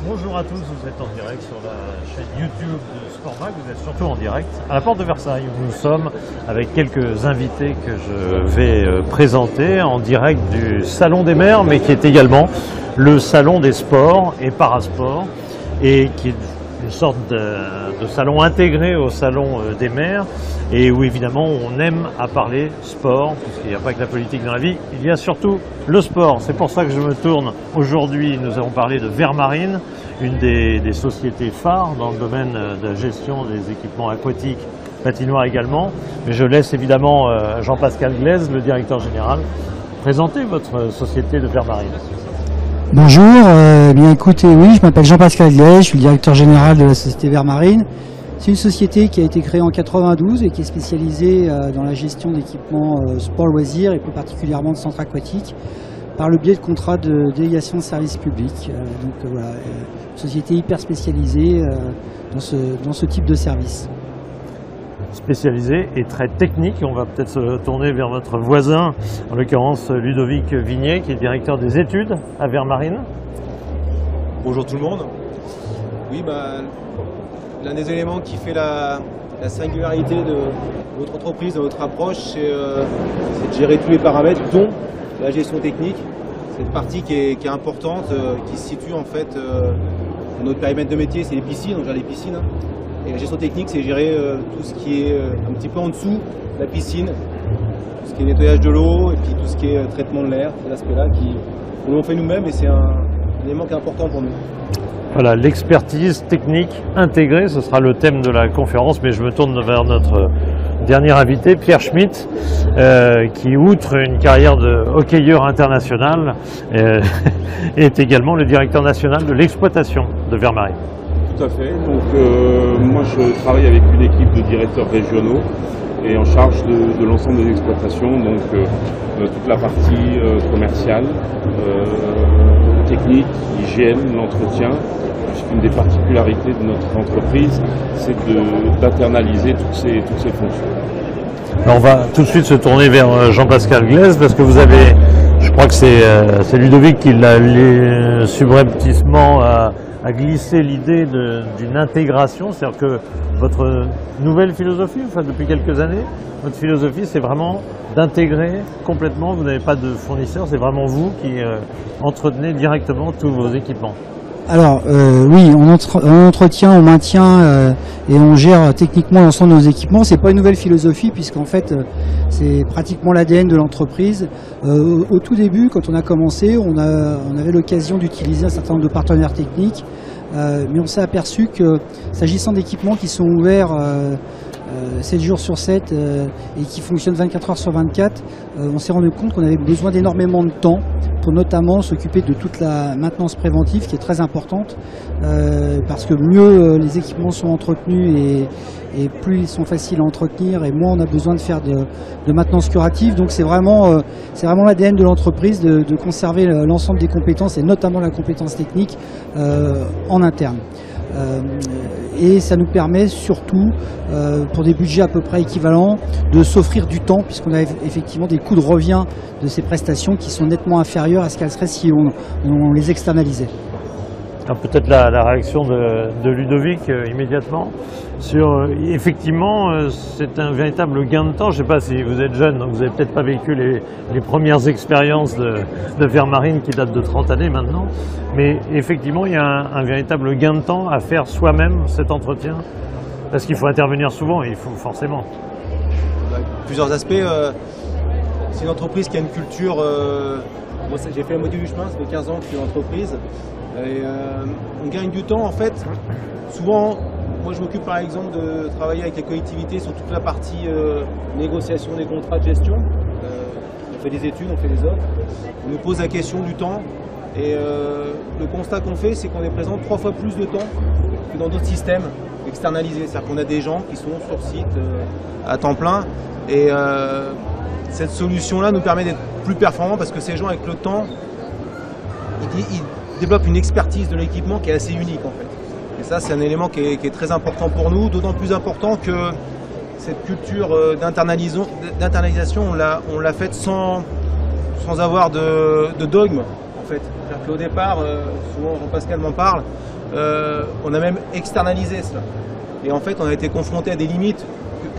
Bonjour à tous, vous êtes en direct sur la chaîne YouTube de Sportmag, vous êtes surtout en direct à la porte de Versailles où nous sommes avec quelques invités que je vais présenter en direct du Salon des Mers, mais qui est également le Salon des Sports et Parasports et qui est une sorte de salon intégré au Salon des Mers et où évidemment on aime à parler sport, puisqu'il n'y a pas que la politique dans la vie, il y a surtout le sport. C'est pour ça que je me tourne aujourd'hui, nous allons parler de Vermarine, une des sociétés phares dans le domaine de la gestion des équipements aquatiques, patinoires également. Mais je laisse évidemment Jean-Pascal Glaise, le directeur général, présenter votre société de Vermarine. Bonjour, bien écoutez, oui, je m'appelle Jean-Pascal Glaise, je suis le directeur général de la société Vermarine. C'est une société qui a été créée en 92 et qui est spécialisée dans la gestion d'équipements sport loisirs et plus particulièrement de centres aquatiques par le biais de contrats de délégation de services publics. Voilà, une société hyper spécialisée dans ce type de service. Spécialisé et très technique. On va peut-être se tourner vers votre voisin, en l'occurrence Ludovic Vignet, qui est directeur des études à Vermarine. Bonjour tout le monde. Oui, l'un des éléments qui fait la singularité de votre entreprise, de votre approche, c'est de gérer tous les paramètres, dont la gestion technique. Cette partie qui est importante, qui se situe en fait dans notre périmètre de métier, c'est les piscines, on gère les piscines. Et la gestion technique, c'est gérer tout ce qui est un petit peu en dessous de la piscine, tout ce qui est nettoyage de l'eau et puis tout ce qui est traitement de l'air, cet aspect-là que l'on fait nous-mêmes et c'est un élément qui est important pour nous. Voilà, l'expertise technique intégrée, ce sera le thème de la conférence, mais je me tourne vers notre dernier invité, Pierre Schmitt, qui, outre une carrière de hockeyeur international, est également le directeur national de l'exploitation de Vermarine. Tout à fait. Donc, moi, je travaille avec une équipe de directeurs régionaux et en charge de l'ensemble des exploitations, donc toute la partie commerciale, technique, hygiène, l'entretien. Puisqu'une des particularités de notre entreprise, c'est d'internaliser toutes ces fonctions. Alors on va tout de suite se tourner vers Jean-Pascal Glaise, parce que vous avez, je crois que c'est Ludovic qui l'a subrepticement à glisser l'idée d'une intégration, c'est-à-dire que votre nouvelle philosophie, enfin depuis quelques années, votre philosophie c'est vraiment d'intégrer complètement, vous n'avez pas de fournisseur, c'est vraiment vous qui entretenez directement tous vos équipements. Alors oui, on entretient, on maintient et on gère techniquement l'ensemble de nos équipements. C'est pas une nouvelle philosophie puisqu'en fait c'est pratiquement l'ADN de l'entreprise. Au tout début, quand on a commencé, on avait l'occasion d'utiliser un certain nombre de partenaires techniques, mais on s'est aperçu que s'agissant d'équipements qui sont ouverts 7 jours sur 7 et qui fonctionnent 24 heures sur 24, on s'est rendu compte qu'on avait besoin d'énormément de temps pour notamment s'occuper de toute la maintenance préventive qui est très importante parce que mieux les équipements sont entretenus et plus ils sont faciles à entretenir et moins on a besoin de faire de maintenance curative. Donc c'est vraiment l'ADN de l'entreprise de conserver l'ensemble des compétences et notamment la compétence technique en interne. Et ça nous permet surtout, pour des budgets à peu près équivalents, de s'offrir du temps, puisqu'on a effectivement des coûts de revient de ces prestations qui sont nettement inférieurs à ce qu'elles seraient si on les externalisait. Peut-être la réaction de Ludovic immédiatement sur effectivement c'est un véritable gain de temps. Je ne sais pas si vous êtes jeune, donc vous n'avez peut-être pas vécu les premières expériences de Vermarine qui datent de 30 années maintenant, mais effectivement il y a un véritable gain de temps à faire soi-même cet entretien parce qu'il faut intervenir souvent et il faut forcément. Plusieurs aspects. C'est une entreprise qui a une culture. Moi, j'ai fait la moitié du chemin, ça fait 15 ans que je suis en entreprise. Et, on gagne du temps en fait. Souvent, moi je m'occupe par exemple de travailler avec les collectivités sur toute la partie négociation des contrats de gestion. On fait des études, on fait des offres. On nous pose la question du temps. Et le constat qu'on fait, c'est qu'on est présent 3 fois plus de temps que dans d'autres systèmes externalisés. C'est-à-dire qu'on a des gens qui sont sur site à temps plein. Et cette solution-là nous permet d'être plus performants parce que ces gens, avec le temps, ils développent une expertise de l'équipement qui est assez unique en fait. Et ça, c'est un élément qui est très important pour nous, d'autant plus important que cette culture d'internalisation, on l'a faite sans avoir de dogme. En fait. C'est-à-dire qu'au départ, souvent Jean-Pascal m'en parle, on a même externalisé cela. Et en fait, on a été confronté à des limites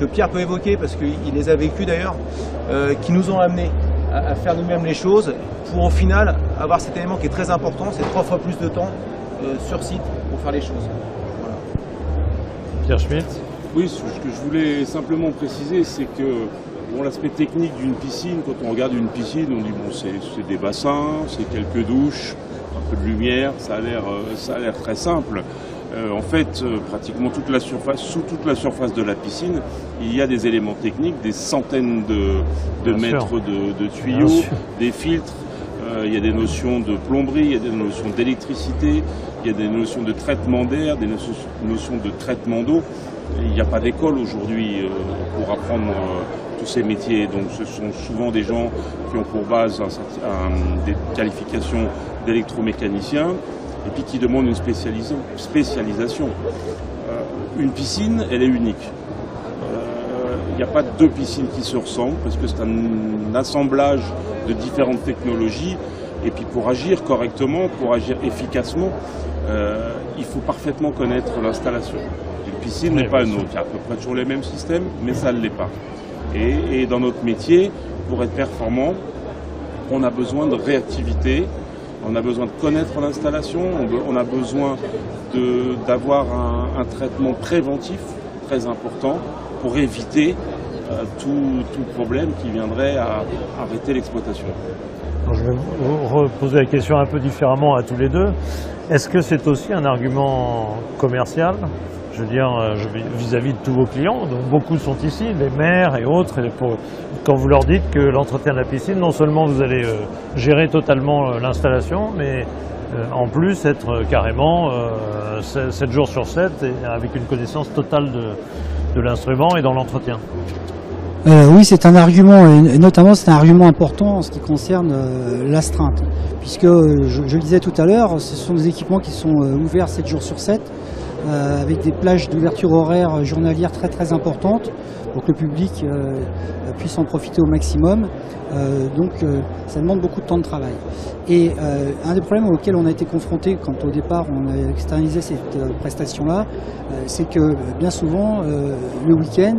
que Pierre peut évoquer, parce qu'il les a vécues d'ailleurs, qui nous ont amenés à faire nous-mêmes les choses, pour au final avoir cet élément qui est très important, c'est 3 fois plus de temps sur site pour faire les choses. Voilà. Pierre Schmitt. Oui, ce que je voulais simplement préciser, c'est que bon, l'aspect technique d'une piscine, quand on regarde une piscine, on dit bon, c'est des bassins, c'est quelques douches, un peu de lumière, ça a l'air très simple. En fait, pratiquement sous toute la surface de la piscine, il y a des éléments techniques, des centaines de mètres de tuyaux, des filtres, il y a des notions de plomberie, il y a des notions d'électricité, il y a des notions de traitement d'air, des notions de traitement d'eau. Il n'y a pas d'école aujourd'hui pour apprendre tous ces métiers, donc ce sont souvent des gens qui ont pour base des qualifications d'électromécaniciens, et puis qui demandent une spécialisation. Une piscine, elle est unique. Il n'y a pas 2 piscines qui se ressemblent, parce que c'est un assemblage de différentes technologies. Et puis pour agir correctement, pour agir efficacement, il faut parfaitement connaître l'installation. Une piscine n'est pas une autre. Il y a à peu près toujours les mêmes systèmes, mais ça ne l'est pas. Et dans notre métier, pour être performant, on a besoin de réactivité. On a besoin de connaître l'installation, on a besoin d'avoir un traitement préventif très important pour éviter tout problème qui viendrait à arrêter l'exploitation. Je vais vous reposer la question un peu différemment à tous les deux. Est-ce que c'est aussi un argument commercial ? Je veux dire, vis-à-vis de tous vos clients, donc beaucoup sont ici, les maires et autres, quand vous leur dites que l'entretien de la piscine, non seulement vous allez gérer totalement l'installation, mais en plus être carrément 7 jours sur 7 et avec une connaissance totale de l'instrument et dans l'entretien. Oui, c'est un argument, et notamment c'est un argument important en ce qui concerne l'astreinte, puisque je le disais tout à l'heure, ce sont des équipements qui sont ouverts 7 jours sur 7, avec des plages d'ouverture horaire journalière très importantes, pour que le public puisse en profiter au maximum. Donc ça demande beaucoup de temps de travail. Et un des problèmes auxquels on a été confronté quand au départ on a externalisé cette prestation-là, c'est que bien souvent le week-end,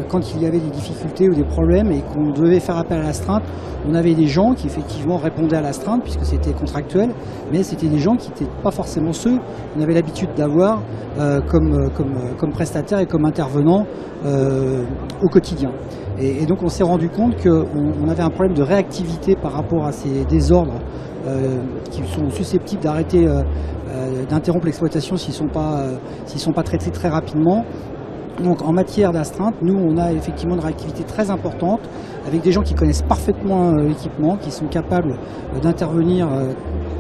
quand il y avait des difficultés ou des problèmes et qu'on devait faire appel à l'astreinte, on avait des gens qui effectivement répondaient à l'astreinte puisque c'était contractuel, mais c'était des gens qui n'étaient pas forcément ceux qu'on avait l'habitude d'avoir comme prestataires et comme intervenants au quotidien. Et donc on s'est rendu compte qu'on avait un problème de réactivité par rapport à ces désordres qui sont susceptibles d'arrêter, d'interrompre l'exploitation s'ils sont pas traités très rapidement. Donc en matière d'astreinte, nous on a effectivement une réactivité très importante avec des gens qui connaissent parfaitement l'équipement, qui sont capables d'intervenir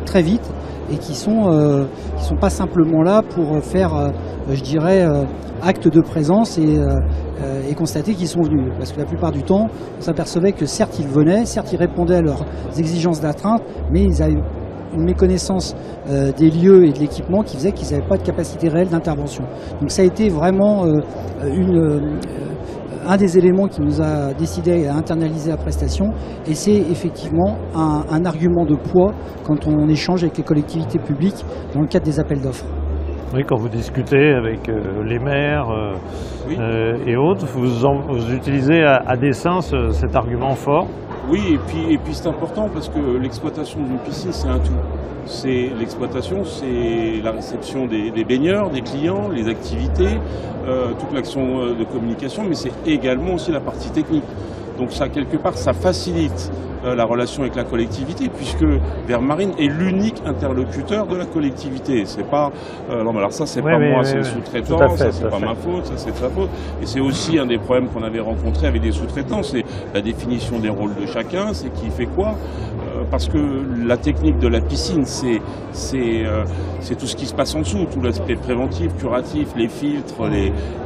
très vite et qui sont pas simplement là pour faire, je dirais, acte de présence et constater qu'ils sont venus. Parce que la plupart du temps, on s'apercevait que certes ils venaient, certes ils répondaient à leurs exigences d'astreinte, mais ils avaient une méconnaissance des lieux et de l'équipement qui faisait qu'ils n'avaient pas de capacité réelle d'intervention. Donc ça a été vraiment un des éléments qui nous a décidé à internaliser la prestation, et c'est effectivement un argument de poids quand on échange avec les collectivités publiques dans le cadre des appels d'offres. Oui, quand vous discutez avec les maires Oui. Et autres, vous utilisez à dessein cet argument fort. Oui, et puis c'est important parce que l'exploitation d'une piscine, c'est un tout. L'exploitation, c'est la réception des baigneurs, des clients, les activités, toute l'action de communication, mais c'est également aussi la partie technique. Donc ça, quelque part, ça facilite la relation avec la collectivité, puisque Vermarine est l'unique interlocuteur de la collectivité. C'est pas non, mais alors ça c'est pas moi, c'est le sous-traitant, ça c'est pas ma faute, ça c'est de sa faute. Et c'est aussi un des problèmes qu'on avait rencontrés avec des sous-traitants, c'est la définition des rôles de chacun, c'est qui fait quoi. Parce que la technique de la piscine, c'est tout ce qui se passe en dessous, tout l'aspect préventif, curatif, les filtres,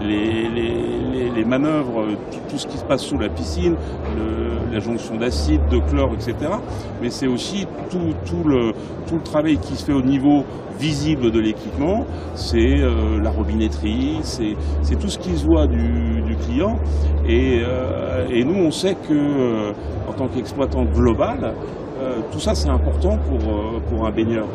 les manœuvres, tout ce qui se passe sous la piscine, la jonction d'acide, de chlore, etc. Mais c'est aussi tout le travail qui se fait au niveau visible de l'équipement, c'est la robinetterie, c'est tout ce qui se voit du client. Et nous, on sait que en tant qu'exploitant global, Tout ça, c'est important pour un baigneur.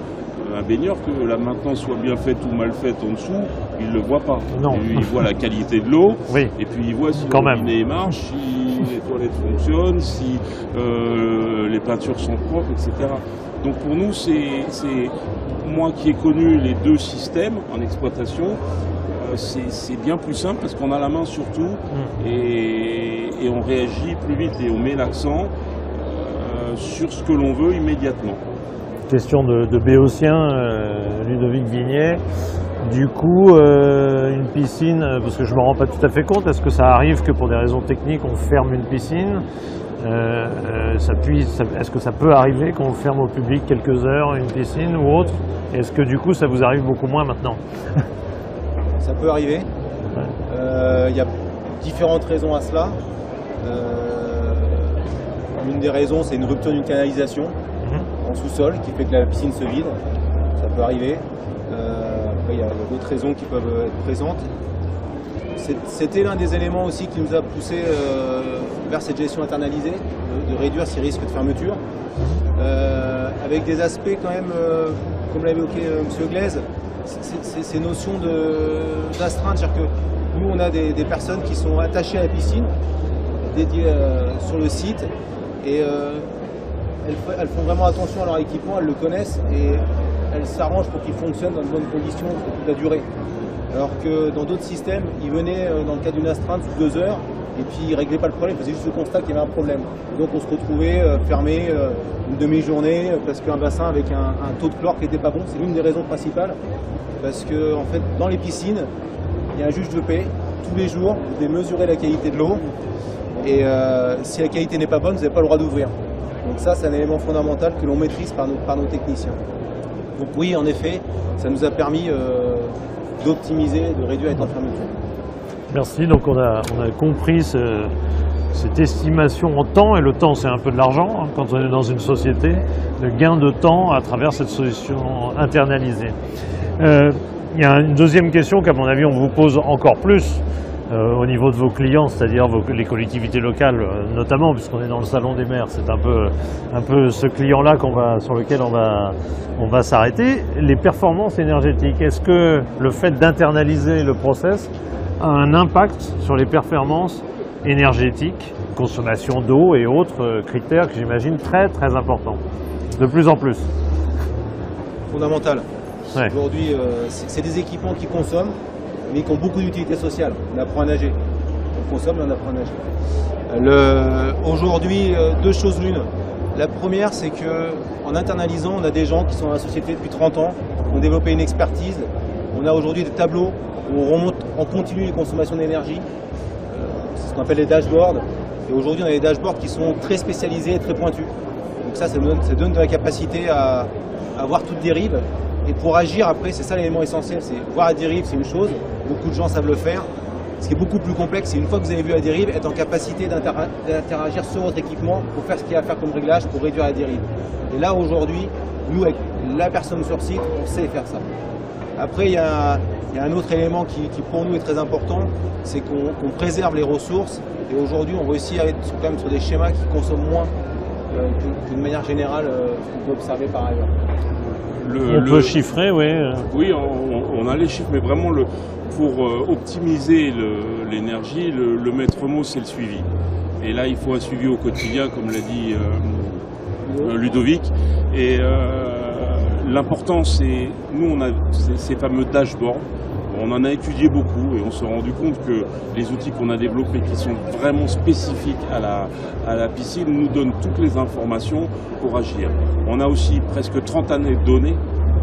Un baigneur, que la maintenance soit bien faite ou mal faite en dessous, il ne le voit pas. Non. Il voit la qualité de l'eau, Oui. et puis il voit si Quand le même. robinet marche, si les toilettes fonctionnent, si les peintures sont propres, etc. Donc pour nous, c'est moi qui ai connu les deux systèmes en exploitation, c'est bien plus simple parce qu'on a la main sur tout et on réagit plus vite et on met l'accent sur ce que l'on veut immédiatement. Question de Béotien, Ludovic Vignet. Du coup, une piscine, parce que je ne me rends pas tout à fait compte, est-ce que ça arrive que pour des raisons techniques, on ferme une piscine? Est-ce que ça peut arriver qu'on ferme au public quelques heures une piscine ou autre? Est-ce que du coup, ça vous arrive beaucoup moins maintenant? Ça peut arriver. Il y a différentes raisons à cela. Une des raisons, c'est une rupture d'une canalisation en sous-sol qui fait que la piscine se vide. Ça peut arriver. Après, il y a d'autres raisons qui peuvent être présentes. C'était l'un des éléments aussi qui nous a poussé vers cette gestion internalisée, de réduire ces risques de fermeture, avec des aspects quand même, comme l'a évoqué M. Glaise, ces notions d'astreinte, c'est-à-dire que nous on a des personnes qui sont attachées à la piscine, dédiées sur le site, et elles font vraiment attention à leur équipement, elles le connaissent et elles s'arrangent pour qu'il fonctionne dans de bonnes conditions pour toute la durée. Alors que dans d'autres systèmes, ils venaient dans le cadre d'une astreinte sous 2 heures et puis ils ne réglaient pas le problème, ils faisaient juste le constat qu'il y avait un problème. Et donc on se retrouvait fermé une demi-journée parce qu'un bassin avec un taux de chlore qui n'était pas bon, c'est l'une des raisons principales. Parce que en fait, dans les piscines, il y a un juge de paix. Tous les jours, vous devez mesurer la qualité de l'eau et si la qualité n'est pas bonne, vous n'avez pas le droit d'ouvrir. Donc ça, c'est un élément fondamental que l'on maîtrise par nos techniciens. Donc oui, en effet, ça nous a permis d'optimiser, de réduire les temps de fermeture. Merci, donc on a compris cette estimation en temps, et le temps c'est un peu de l'argent hein, quand on est dans une société, le gain de temps à travers cette solution internalisée. Il y a une deuxième question qu'à mon avis on vous pose encore plus au niveau de vos clients, c'est-à-dire les collectivités locales notamment, puisqu'on est dans le salon des maires, c'est un peu ce client-là sur lequel on va s'arrêter. Les performances énergétiques, est-ce que le fait d'internaliser le process a un impact sur les performances énergétiques, consommation d'eau et autres critères que j'imagine très très importants, de plus en plus? Fondamental. Ouais. Aujourd'hui, c'est des équipements qui consomment, mais qui ont beaucoup d'utilité sociale. On apprend à nager. On consomme et on apprend à nager. Aujourd'hui, deux choses l'une. La première, c'est qu'en internalisant, on a des gens qui sont dans la société depuis 30 ans, qui ont développé une expertise. On a aujourd'hui des tableaux où on remonte en continu les consommations d'énergie. C'est ce qu'on appelle les dashboards. Et aujourd'hui, on a des dashboards qui sont très spécialisés et très pointus. Donc ça donne de la capacité à voir toute dérive. Et pour agir après, c'est ça l'élément essentiel, c'est voir la dérive, c'est une chose, beaucoup de gens savent le faire. Ce qui est beaucoup plus complexe, c'est une fois que vous avez vu la dérive, être en capacité d'interagir sur votre équipement pour faire ce qu'il y a à faire comme réglage pour réduire la dérive. Et là aujourd'hui, nous avec la personne sur site, on sait faire ça. Après, il y a un autre élément qui pour nous est très important, c'est qu'on préserve les ressources. Et aujourd'hui, on réussit à être quand même sur des schémas qui consomment moins d'une manière générale qu'on peut observer par ailleurs. On peut chiffrer, oui. Oui, on a les chiffres, mais vraiment pour optimiser l'énergie, le maître mot, c'est le suivi. Et là, il faut un suivi au quotidien, comme l'a dit Ludovic. Et l'important, c'est, nous, on a ces fameux dashboards. On en a étudié beaucoup et on s'est rendu compte que les outils qu'on a développés, qui sont vraiment spécifiques à la piscine, nous donnent toutes les informations pour agir. On a aussi presque 30 années de données,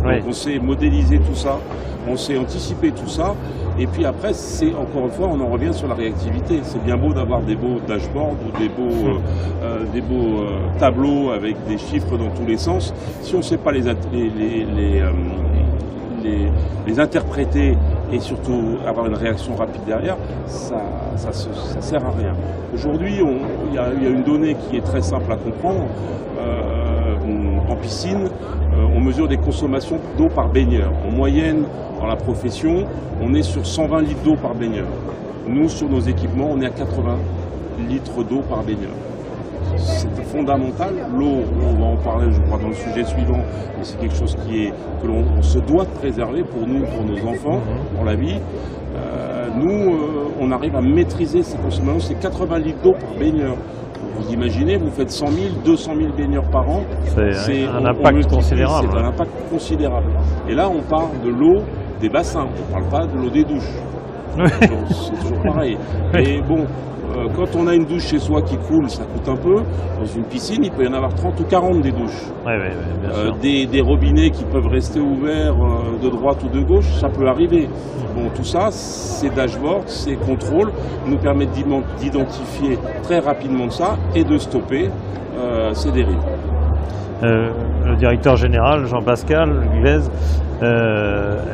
donc on sait modéliser tout ça, on sait anticiper tout ça. Et puis après, c'est encore une fois, on en revient sur la réactivité. C'est bien beau d'avoir des beaux dashboards ou des beaux tableaux avec des chiffres dans tous les sens. Si on ne sait pas les interpréter et surtout avoir une réaction rapide derrière, ça sert à rien. Aujourd'hui, il y a une donnée qui est très simple à comprendre. En piscine, on mesure des consommations d'eau par baigneur. En moyenne, dans la profession, on est sur 120 litres d'eau par baigneur. Nous, sur nos équipements, on est à 80 litres d'eau par baigneur. c'est fondamental. L'eau, on va en parler, je crois, dans le sujet suivant, mais c'est quelque chose que l'on se doit de préserver pour nous, pour nos enfants, pour la vie. Nous, on arrive à maîtriser ces consommations, c'est 80 litres d'eau par baigneur. Vous imaginez, vous faites 100 000, 200 000 baigneurs par an. C'est un impact considérable. C'est un impact considérable. Et là, on parle de l'eau des bassins, on ne parle pas de l'eau des douches. C'est toujours pareil. Et bon, quand on a une douche chez soi qui coule, ça coûte un peu. Dans une piscine, il peut y en avoir 30 ou 40 des douches. Bien sûr. Des robinets qui peuvent rester ouverts de droite ou de gauche, ça peut arriver. Bon, tout ça, ces dashboards, ces contrôles nous permettent d'identifier très rapidement ça et de stopper ces dérives. Le directeur général, Jean-Pascal Guvez,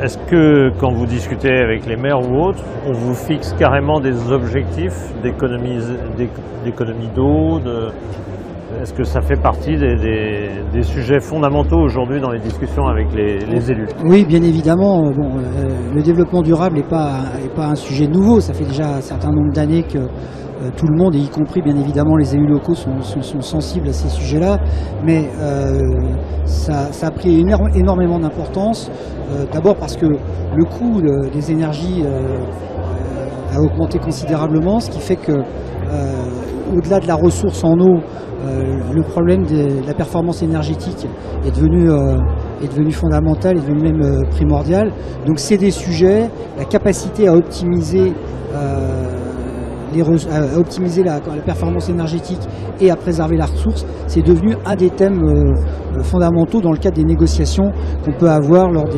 est-ce que quand vous discutez avec les maires ou autres, on vous fixe carrément des objectifs d'économie d'eau Est-ce que ça fait partie des sujets fondamentaux aujourd'hui dans les discussions avec les élus? Oui, bien évidemment. Bon, le développement durable n'est pas un sujet nouveau. Ça fait déjà un certain nombre d'années que tout le monde, et y compris bien évidemment les élus locaux, sont sensibles à ces sujets-là. Mais ça a pris énormément d'importance. D'abord parce que le coût des énergies a augmenté considérablement, ce qui fait que au-delà de la ressource en eau, le problème de la performance énergétique est devenu fondamental, est devenu même primordial. Donc c'est des sujets, la capacité à optimiser la performance énergétique et à préserver la ressource, c'est devenu un des thèmes fondamentaux dans le cadre des négociations qu'on peut avoir lors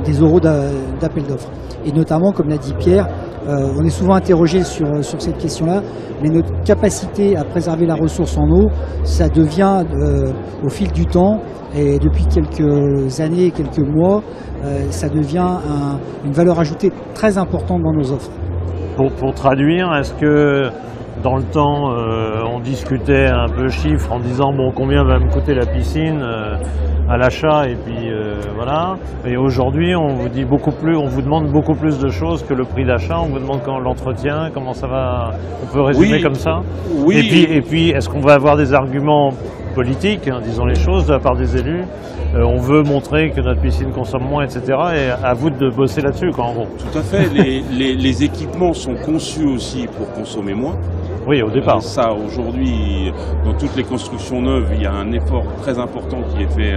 des oraux d'appel d'offres. Et notamment, comme l'a dit Pierre, on est souvent interrogé sur cette question-là, mais notre capacité à préserver la ressource en eau, ça devient au fil du temps, et depuis quelques années, quelques mois, ça devient une valeur ajoutée très importante dans nos offres. Pour traduire, est-ce que dans le temps, on discutait un peu chiffres en disant bon, combien va me coûter la piscine à l'achat, et puis voilà. Et aujourd'hui, on vous dit beaucoup plus, on vous demande beaucoup plus de choses que le prix d'achat. On vous demande quand l'entretien, comment ça va. On peut résumer comme ça. Oui. Et puis, est-ce qu'on va avoir des arguments politiques, hein, disons les choses, de la part des élus? On veut montrer que notre piscine consomme moins, etc. Et à vous de bosser là-dessus, quoi, en gros. Tout à fait. Les équipements sont conçus aussi pour consommer moins. Oui, au départ. Ça, aujourd'hui, dans toutes les constructions neuves, il y a un effort très important qui est fait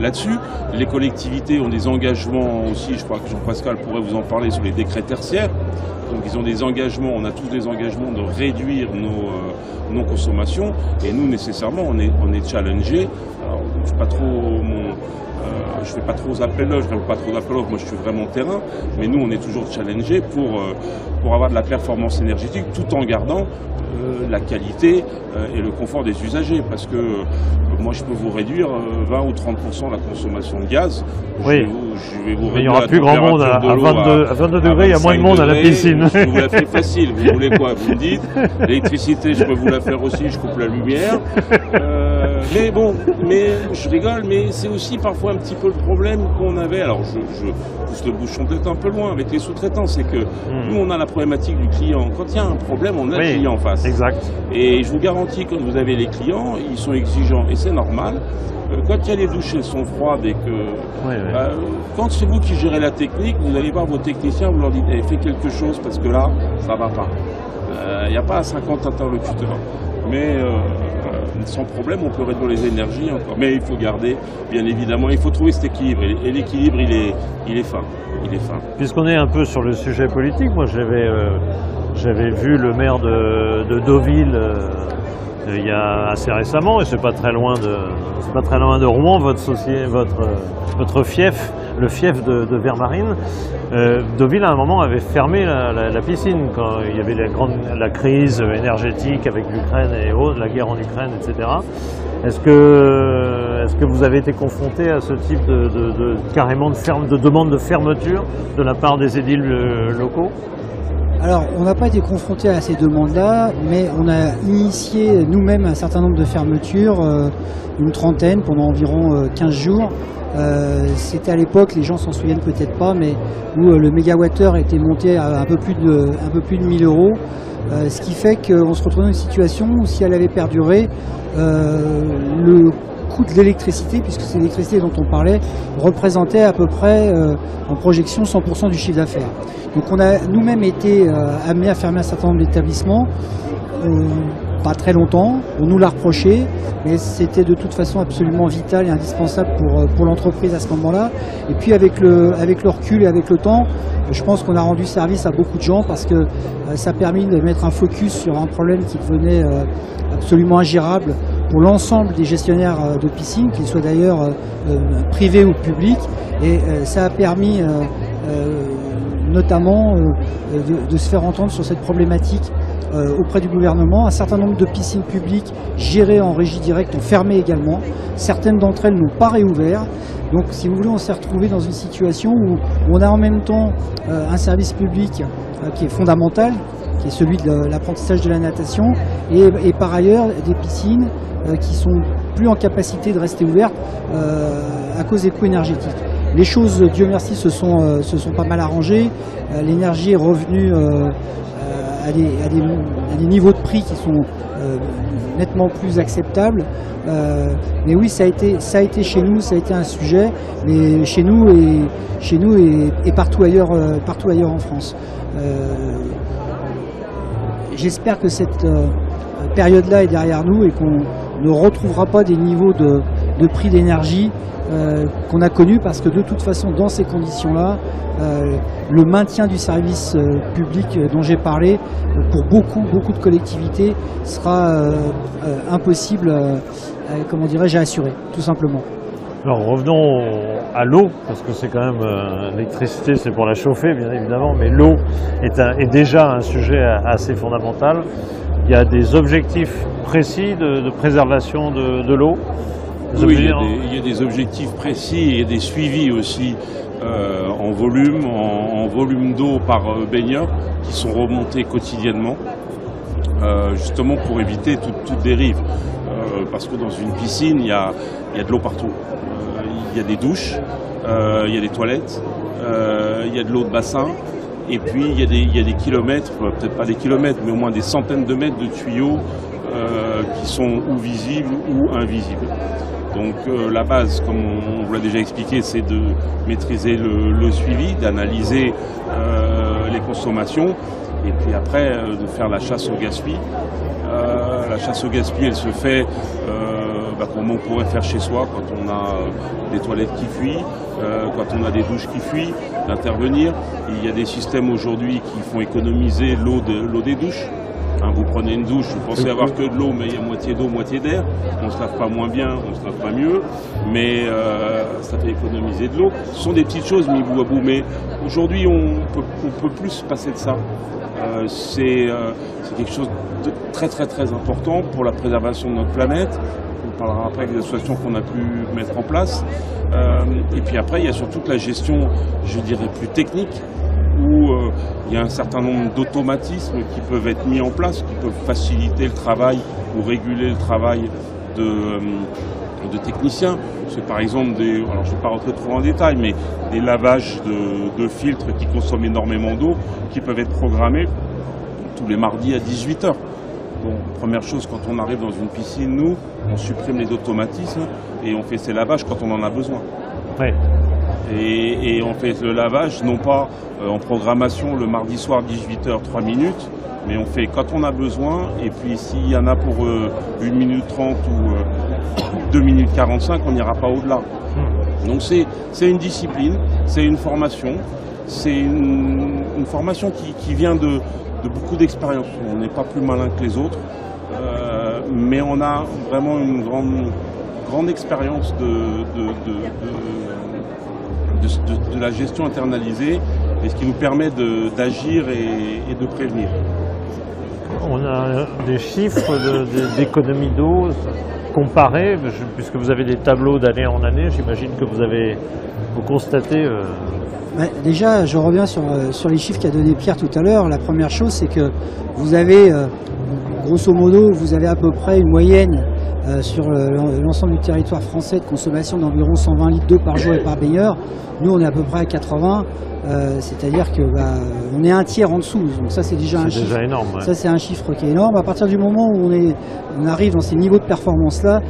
là-dessus. Les collectivités ont des engagements aussi, je crois que Jean-Pascal pourrait vous en parler, sur les décrets tertiaires. Donc ils ont des engagements, on a tous des engagements de réduire nos consommations. Et nous, nécessairement, on est challengés. Alors, je fais pas trop appel d'offres, je ne pas trop d'appel d'offres, moi je suis vraiment terrain, mais nous on est toujours challengés pour avoir de la performance énergétique tout en gardant la qualité et le confort des usagers, parce que moi je peux vous réduire 20 ou 30% la consommation de gaz. Oui. Je vais vous réduire. Mais il n'y aura plus grand monde à 22 degrés, il y a moins de monde à la piscine. Je vous la fais facile, vous voulez quoi? Vous me dites. L'électricité, je peux vous la faire aussi, je coupe la lumière. Mais bon, je rigole, mais c'est aussi parfois un petit peu le problème qu'on avait. Alors je pousse le bouchon peut-être un peu loin avec les sous-traitants, c'est que nous on a la problématique du client. Quand il y a un problème, on a le client en face. Exact. Et je vous garantis, quand vous avez les clients, ils sont exigeants et c'est normal. Quand il y a les douches, elles sont froides et que quand c'est vous qui gérez la technique, vous allez voir vos techniciens, vous leur dites faites quelque chose parce que là, ça va pas. Il n'y a pas 50 interlocuteurs. Mais sans problème, on peut réduire les énergies encore. Mais il faut garder, bien évidemment, il faut trouver cet équilibre. Et l'équilibre, il est fin. Il est fin. Puisqu'on est un peu sur le sujet politique, moi j'avais vu le maire de Deauville il y a assez récemment, et c'est pas très loin de Rouen, votre fief, le fief de Vermarine. Deauville à un moment avait fermé la piscine quand il y avait la crise énergétique avec l'Ukraine et autres, la guerre en Ukraine, etc. Est-ce que vous avez été confronté à ce type de demande de fermeture de la part des édiles locaux? Alors, on n'a pas été confronté à ces demandes-là, mais on a initié nous-mêmes un certain nombre de fermetures, une trentaine pendant environ 15 jours. C'était à l'époque, les gens s'en souviennent peut-être pas, mais où le mégawattheure était monté à un peu plus de 1000 euros. Ce qui fait qu'on se retrouve dans une situation où si elle avait perduré, le coût de l'électricité, puisque c'est l'électricité dont on parlait, représentait à peu près en projection 100% du chiffre d'affaires. Donc on a nous-mêmes été amenés à fermer un certain nombre d'établissements, pas très longtemps, on nous l'a reproché, mais c'était de toute façon absolument vital et indispensable pour l'entreprise à ce moment-là. Et puis avec le recul et avec le temps, je pense qu'on a rendu service à beaucoup de gens parce que ça a permis de mettre un focus sur un problème qui devenait absolument ingérable pour l'ensemble des gestionnaires de piscines, qu'ils soient d'ailleurs privés ou publics. Et ça a permis notamment de se faire entendre sur cette problématique auprès du gouvernement. Un certain nombre de piscines publiques gérées en régie directe ont fermé également. Certaines d'entre elles n'ont pas réouvert. Donc, si vous voulez, on s'est retrouvé dans une situation où on a en même temps un service public qui est fondamental, qui est celui de l'apprentissage de la natation, et par ailleurs des piscines qui sont plus en capacité de rester ouvertes à cause des coûts énergétiques. Les choses, Dieu merci, se sont pas mal arrangées. L'énergie est revenue à des niveaux de prix qui sont nettement plus acceptables. Mais oui, ça a été chez nous, ça a été un sujet, mais chez nous et partout ailleurs en France. J'espère que cette période-là est derrière nous et qu'on ne retrouvera pas des niveaux de prix d'énergie qu'on a connus, parce que de toute façon, dans ces conditions-là, le maintien du service public dont j'ai parlé, pour beaucoup de collectivités, sera impossible, comment dirais-je, à assurer, tout simplement. Alors revenons à l'eau, parce que c'est quand même l'électricité, c'est pour la chauffer bien évidemment, mais l'eau est déjà un sujet assez fondamental. Il y a des objectifs précis de préservation de l'eau. Oui, il y a des objectifs précis et des suivis aussi en volume d'eau par baigneur qui sont remontés quotidiennement, justement pour éviter toute dérive. Parce que dans une piscine, il y a de l'eau partout. Il y a des douches, il y a des toilettes, il y a de l'eau de bassin, et puis il y a des kilomètres, peut-être pas des kilomètres, mais au moins des centaines de mètres de tuyaux qui sont ou visibles ou invisibles. Donc la base, comme on vous l'a déjà expliqué, c'est de maîtriser le suivi, d'analyser les consommations, et puis après de faire la chasse au gaspillage. La chasse au gaspillage, elle se fait comme on pourrait faire chez soi, quand on a des toilettes qui fuient, quand on a des douches qui fuient, d'intervenir. Il y a des systèmes aujourd'hui qui font économiser l'eau des douches. Vous prenez une douche, vous pensez avoir que de l'eau, mais il y a moitié d'eau, moitié d'air. On ne se lave pas moins bien, on ne se lave pas mieux, mais ça fait économiser de l'eau. Ce sont des petites choses, Mibouabou, mais aujourd'hui, on peut plus se passer de ça. C'est quelque chose de très important pour la préservation de notre planète. On parlera après des associations qu'on a pu mettre en place. Et puis après, il y a surtout la gestion, je dirais, plus technique, où il y a un certain nombre d'automatismes qui peuvent être mis en place, qui peuvent faciliter le travail ou réguler le travail de techniciens. C'est par exemple alors je ne vais pas rentrer trop en détail, mais des lavages de filtres qui consomment énormément d'eau, qui peuvent être programmés tous les mardis à 18 h. Bon, première chose, quand on arrive dans une piscine, nous, on supprime les automatismes et on fait ces lavages quand on en a besoin. Oui. Et on fait le lavage, non pas en programmation le mardi soir 18 h 3 minutes, mais on fait quand on a besoin, et puis s'il y en a pour 1 minute 30 ou 2 minutes 45, on n'ira pas au-delà. Donc c'est une discipline, c'est une formation, c'est une formation qui vient de beaucoup d'expérience. On n'est pas plus malin que les autres, mais on a vraiment une grande expérience de la gestion internalisée, et ce qui nous permet d'agir et de prévenir. On a des chiffres d'économie d'eau comparés, puisque vous avez des tableaux d'année en année. J'imagine que vous vous constatez Déjà, je reviens sur les chiffres qu'a donné Pierre tout à l'heure. La première chose, c'est que vous avez, grosso modo, vous avez à peu près une moyenne sur l'ensemble du territoire français de consommation d'environ 120 litres d'eau par jour et par baigneur. Nous, on est à peu près à 80, c'est-à-dire que on est un tiers en dessous. Donc ça, c'est déjà un chiffre. C'est déjà énorme. Ouais. Ça, c'est un chiffre qui est énorme. À partir du moment où on arrive dans ces niveaux de performance-là,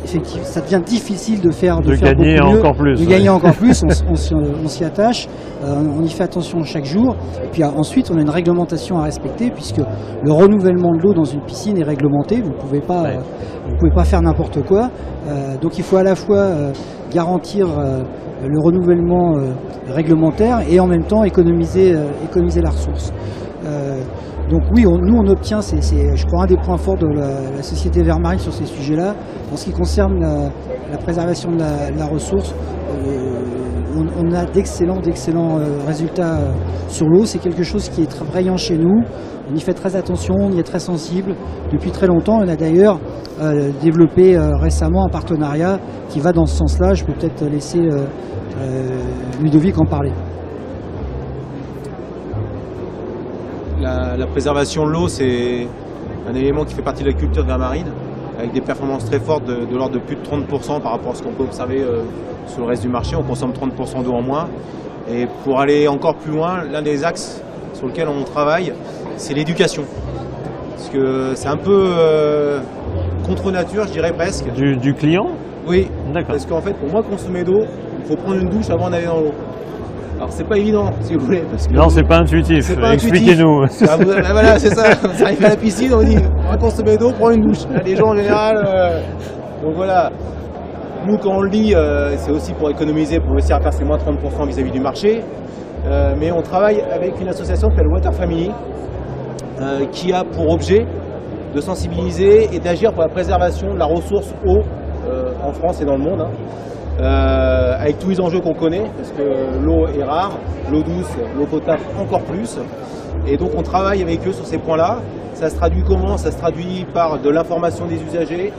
effectivement, ça devient difficile de faire gagner beaucoup mieux, encore plus. De gagner encore plus. On s'y attache. On y fait attention chaque jour. Et puis ensuite, on a une réglementation à respecter puisque le renouvellement de l'eau dans une piscine est réglementé. Vous pouvez pas faire n'importe quoi. Donc il faut à la fois garantir le renouvellement réglementaire et en même temps économiser la ressource. Donc oui, nous on obtient, je crois, un des points forts de la société Vermarine sur ces sujets-là. En ce qui concerne la préservation de la ressource, on a d'excellents résultats sur l'eau. C'est quelque chose qui est très brillant chez nous. On y fait très attention, on y est très sensible depuis très longtemps. On a d'ailleurs développé récemment un partenariat qui va dans ce sens-là. Je peux peut-être laisser Ludovic en parler. La préservation de l'eau, c'est un élément qui fait partie de la culture de Vermarine, avec des performances très fortes de l'ordre de plus de 30% par rapport à ce qu'on peut observer sur le reste du marché. On consomme 30% d'eau en moins. Et pour aller encore plus loin, l'un des axes sur lequel on travaille, c'est l'éducation. Parce que c'est un peu contre nature, je dirais presque. Du client? Oui, d'accord. Parce qu'en fait, pour moi, consommer d'eau, il faut prendre une douche avant d'aller dans l'eau. Alors c'est pas évident, si vous voulez. Parce que non, c'est pas intuitif. Expliquez-nous. Voilà, c'est ça. On arrive à la piscine, on dit on va consommer d'eau, prends une douche. Les gens en général. Donc voilà. Nous, quand on le dit, c'est aussi pour économiser, pour réussir à passer moins 30% vis-à-vis du marché. Mais on travaille avec une association qui s'appelle Water Family, qui a pour objet de sensibiliser et d'agir pour la préservation de la ressource eau en France et dans le monde. Avec tous les enjeux qu'on connaît, parce que l'eau est rare, l'eau douce, l'eau potable encore plus. Et donc on travaille avec eux sur ces points-là. Ça se traduit comment? Ça se traduit par de l'information des usagers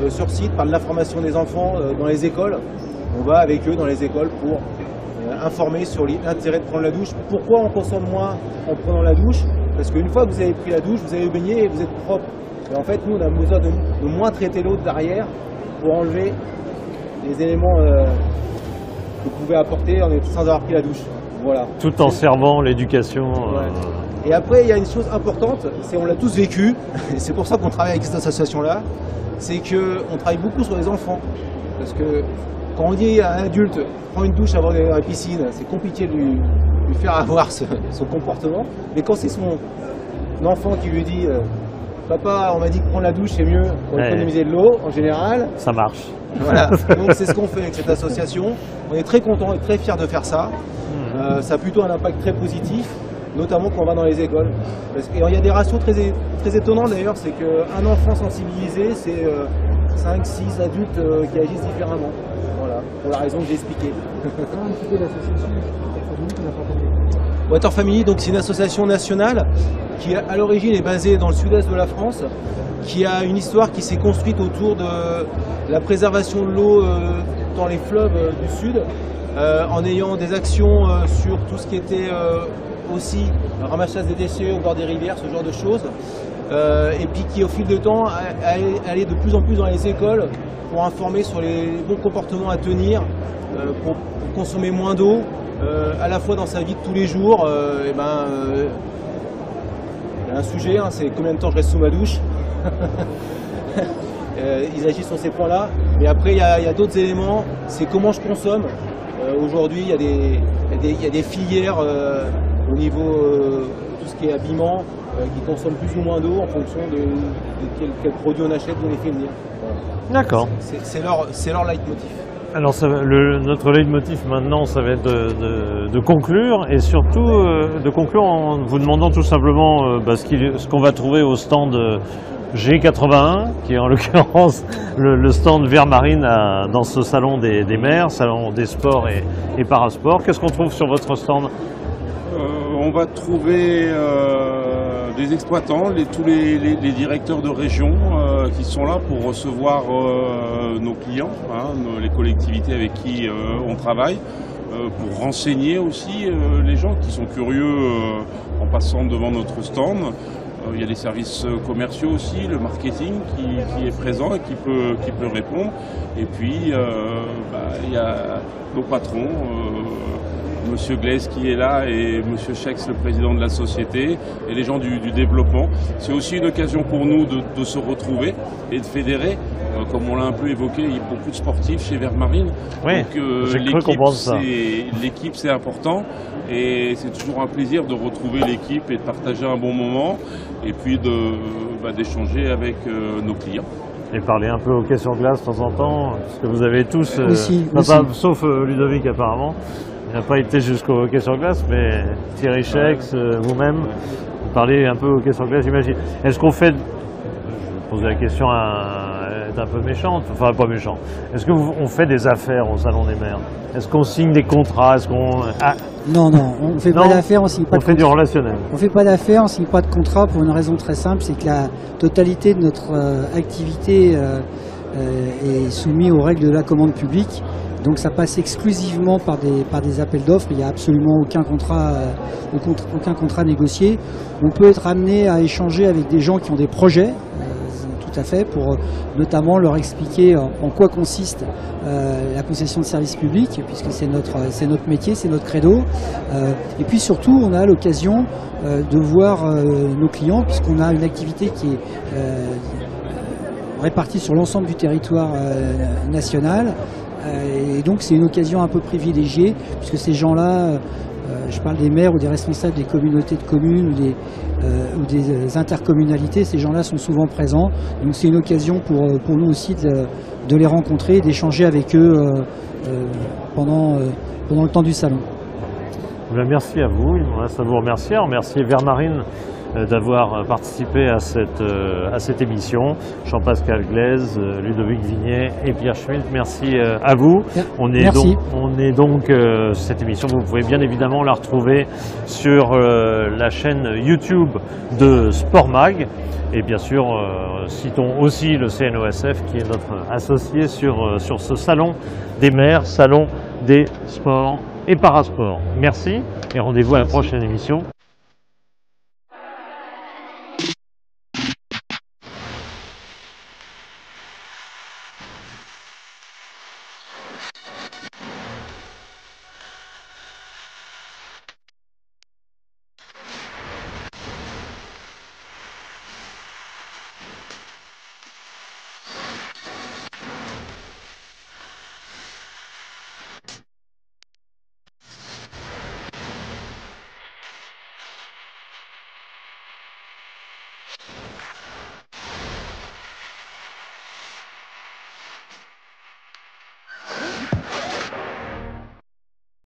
sur site, par de l'information des enfants dans les écoles. On va avec eux dans les écoles pour informer sur l'intérêt de prendre la douche. Pourquoi on consomme moins en prenant la douche? Parce qu'une fois que vous avez pris la douche, vous avez baigné et vous êtes propre. Et en fait, nous, on a besoin de moins traiter l'eau derrière pour enlever les éléments que vous pouvez apporter sans avoir pris la douche. Voilà. Tout en servant l'éducation. Et après, il y a une chose importante, on l'a tous vécu, et c'est pour ça qu'on travaille avec cette association-là, c'est qu'on travaille beaucoup sur les enfants. Parce que quand on dit à un adulte, prends une douche avant d'aller dans la piscine, c'est compliqué de lui faire avoir son comportement. Mais quand c'est son enfant qui lui dit papa, on m'a dit que prendre la douche c'est mieux pour économiser de l'eau, en général. Ça marche. Voilà, donc c'est ce qu'on fait avec cette association. On est très contents et très fiers de faire ça. Ça a plutôt un impact très positif, notamment quand on va dans les écoles. Il y a des ratios très étonnants d'ailleurs, c'est qu'un enfant sensibilisé, c'est 5-6 adultes qui agissent différemment. Voilà, pour la raison que j'ai expliquée. Water Family, donc c'est une association nationale qui à l'origine est basée dans le sud-est de la France, qui a une histoire qui s'est construite autour de la préservation de l'eau dans les fleuves du sud, en ayant des actions sur tout ce qui était aussi ramassage des déchets au bord des rivières, ce genre de choses, et puis qui au fil du temps allait de plus en plus dans les écoles pour informer sur les bons comportements à tenir pour consommer moins d'eau, à la fois dans sa vie de tous les jours. Il y a un sujet, c'est combien de temps je reste sous ma douche. Ils agissent sur ces points-là. Mais après, il y a d'autres éléments, c'est comment je consomme. Aujourd'hui, il y a des filières au niveau de tout ce qui est habillement qui consomment plus ou moins d'eau en fonction de quel produit on achète, d'où on les fait venir. Voilà. D'accord. C'est leur leitmotiv. Alors notre leitmotiv maintenant, ça va être de conclure, et surtout de conclure en vous demandant tout simplement ce qu'on va trouver au stand G81, qui est en l'occurrence le stand Vermarine dans ce salon des mers, salon des sports et parasports. Qu'est-ce qu'on trouve sur votre stand? On va trouver des exploitants, tous les directeurs de région qui sont là pour recevoir nos clients, les collectivités avec qui on travaille. pour renseigner aussi les gens qui sont curieux en passant devant notre stand. Il y a les services commerciaux aussi, le marketing qui est présent et qui peut répondre. Et puis, il y a nos patrons, Monsieur Glaise qui est là et Monsieur Chex, le président de la société, et les gens du développement. C'est aussi une occasion pour nous de se retrouver et de fédérer. Comme on l'a un peu évoqué, il y a beaucoup de sportifs chez Vermarine. Oui, j'ai cru comprendre ça. L'équipe, c'est important. Et c'est toujours un plaisir de retrouver l'équipe et de partager un bon moment. Et puis d'échanger avec nos clients. Et parler un peu hockey sur glace de temps en temps, parce que vous avez tous, aussi. Sauf Ludovic apparemment, il n'a pas été jusqu'au hockey sur glace, mais Thierry Chex, vous-même, vous parlez un peu hockey sur glace, j'imagine. Est-ce qu'on fait, je vais poser la question un peu méchante, enfin pas méchant, est-ce qu'on fait des affaires au Salon des Maires? Est-ce qu'on signe des contrats? Est-ce qu'on... Non, on ne fait pas d'affaires, on signe pas de contrat. On fait du relationnel. On ne fait pas d'affaires, on ne signe pas de contrat pour une raison très simple, c'est que la totalité de notre activité est soumise aux règles de la commande publique. Donc ça passe exclusivement par des appels d'offres, il n'y a absolument aucun contrat négocié. On peut être amené à échanger avec des gens qui ont des projets, tout à fait, pour notamment leur expliquer en quoi consiste la concession de services publics, puisque c'est notre métier, c'est notre credo. Et puis surtout, on a l'occasion de voir nos clients, puisqu'on a une activité qui est répartie sur l'ensemble du territoire national. Et donc c'est une occasion un peu privilégiée, puisque ces gens-là, je parle des maires ou des responsables des communautés de communes ou des intercommunalités, ces gens-là sont souvent présents. Donc c'est une occasion pour nous aussi de les rencontrer et d'échanger avec eux pendant le temps du salon. Merci à vous, il me reste à vous remercier. Remercier Vermarine d'avoir participé à cette émission. Jean-Pascal Glaise, Ludovic Vignet et Pierre Schmitt, merci à vous. Merci. Cette émission, vous pouvez bien évidemment la retrouver sur la chaîne YouTube de Sportmag. Et bien sûr, citons aussi le CNOSF qui est notre associé sur ce salon des maires, salon des sports et parasports. Merci et rendez-vous à la prochaine émission.